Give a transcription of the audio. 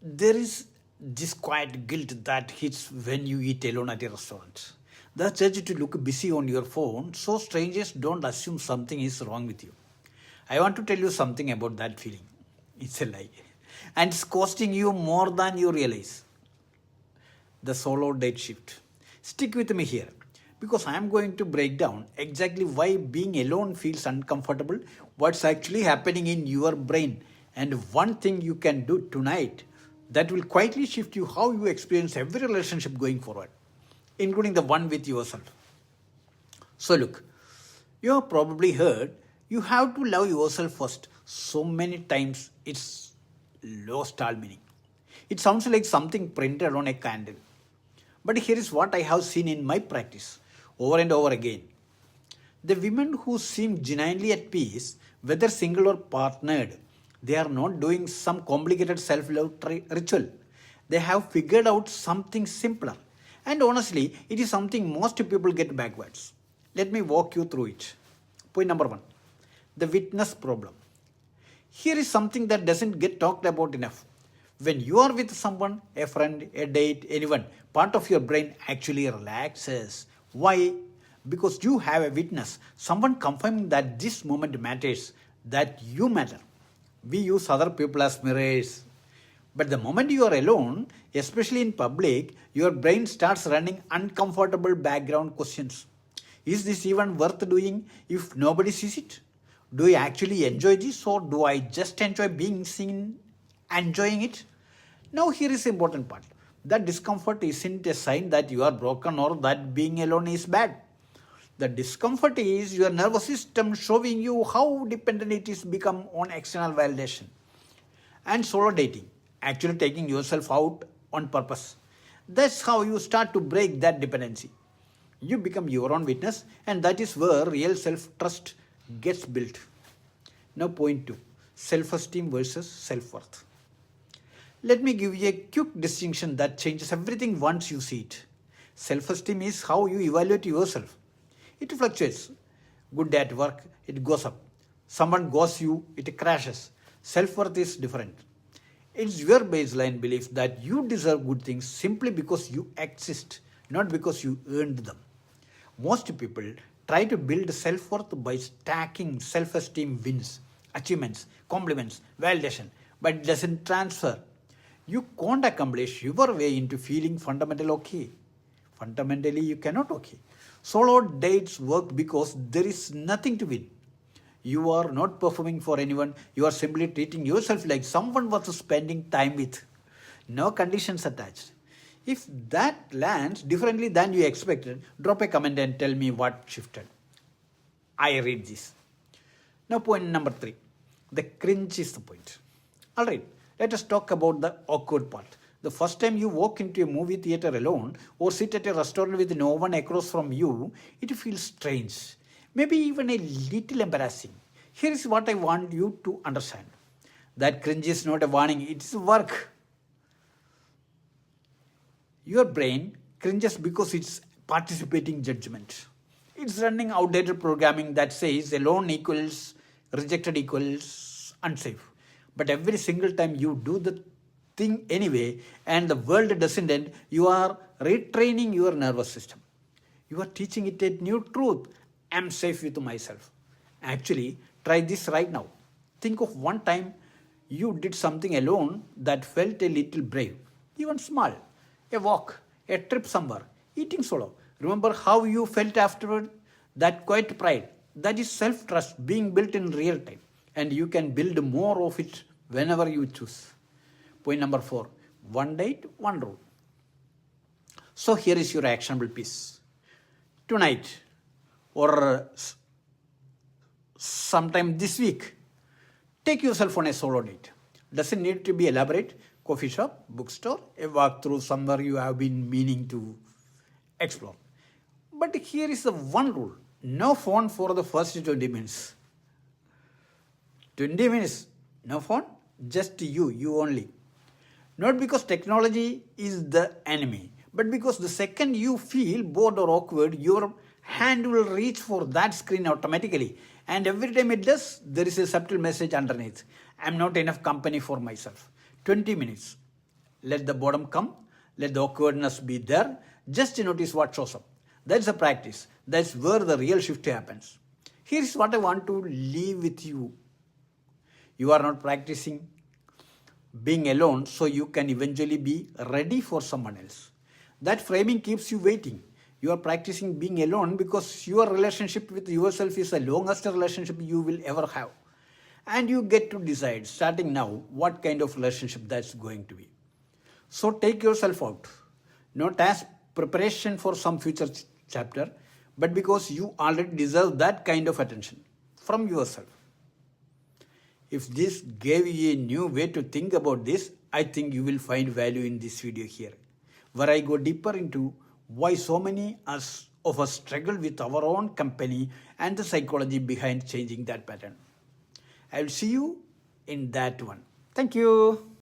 There is this quiet guilt that hits when you eat alone at a restaurant. The urge to look busy on your phone so strangers don't assume something is wrong with you. I want to tell you something about that feeling. It's a lie. And it's costing you more than you realize. The solo date shift. Stick with me here because I am going to break down exactly why being alone feels uncomfortable, what's actually happening in your brain, and one thing you can do tonight that will quietly shift you how you experience every relationship going forward, including the one with yourself. So, look, you have probably heard you have to love yourself first so many times it's lost all meaning. It sounds like something printed on a candle. But here is what I have seen in my practice over and over again. The women who seem genuinely at peace, whether single or partnered, they are not doing some complicated self love ritual. They have figured out something simpler. And honestly, it is something most people get backwards. Let me walk you through it. Point number one, the witness problem. Here is something that doesn't get talked about enough. When you are with someone, a friend, a date, anyone, part of your brain actually relaxes. Why? Because you have a witness, someone confirming that this moment matters, that you matter. We use other people as mirrors. But the moment you are alone, especially in public, your brain starts running uncomfortable background questions. Is this even worth doing if nobody sees it? Do I actually enjoy this or do I just enjoy being seen enjoying it? Now, here is the important part. That discomfort isn't a sign that you are broken or that being alone is bad. The discomfort is your nervous system showing you how dependent it is become on external validation. And solo dating, actually taking yourself out on purpose. That's how you start to break that dependency. You become your own witness, and that is where real self trust gets built. Now, point two, self esteem versus self worth. Let me give you a quick distinction that changes everything once you see it. Self esteem is how you evaluate yourself. It fluctuates. Good day at work, it goes up. Someone goes you, it crashes. Self worth is different. It's your baseline belief that you deserve good things simply because you exist, not because you earned them. Most people try to build self worth by stacking self esteem wins, achievements, compliments, validation, but it doesn't transfer. You can't accomplish your way into feeling fundamentally okay. Fundamentally, you cannot okay. Solo dates work because there is nothing to win. You are not performing for anyone, you are simply treating yourself like someone worth spending time with. No conditions attached. If that lands differently than you expected, drop a comment and tell me what shifted. I read this. Now, point number three, the cringe is the point. Alright, let us talk about the awkward part. The first time you walk into a movie theater alone or sit at a restaurant with no one across from you, it feels strange, maybe even a little embarrassing. Here is what I want you to understand, that cringe is not a warning, it is work. Your brain cringes because it's participating judgment. It's running outdated programming that says alone equals rejected equals unsafe. But every single time you do the thing anyway and the world doesn't end, you are retraining your nervous system. You are teaching it a new truth. I'm safe with myself. Actually, try this right now. Think of one time you did something alone that felt a little brave, even small. A walk, a trip somewhere, eating solo. Remember how you felt afterward? That quiet pride. That is self trust being built in real time. And you can build more of it whenever you choose. Point number four, one date, one rule. So here is your actionable piece. Tonight or sometime this week, take yourself on a solo date. Doesn't need to be elaborate. Coffee shop, bookstore, a walk through somewhere you have been meaning to explore. But here is the one rule. No phone for the first 20 minutes. 20 minutes, no phone, just you only. Not because technology is the enemy, but because the second you feel bored or awkward, your hand will reach for that screen automatically. And every time it does, there is a subtle message underneath. I'm not enough company for myself. 20 minutes. Let the boredom come. Let the awkwardness be there. Just notice what shows up. That's a practice. That's where the real shift happens. Here's what I want to leave with you. You are not practicing being alone so you can eventually be ready for someone else. That framing keeps you waiting. You are practicing being alone because your relationship with yourself is the longest relationship you will ever have. And you get to decide, starting now, what kind of relationship that's going to be. So take yourself out, not as preparation for some future chapter, but because you already deserve that kind of attention from yourself. If this gave you a new way to think about this, I think you will find value in this video here, where I go deeper into why so many of us struggle with our own company and the psychology behind changing that pattern. I will see you in that one. Thank you.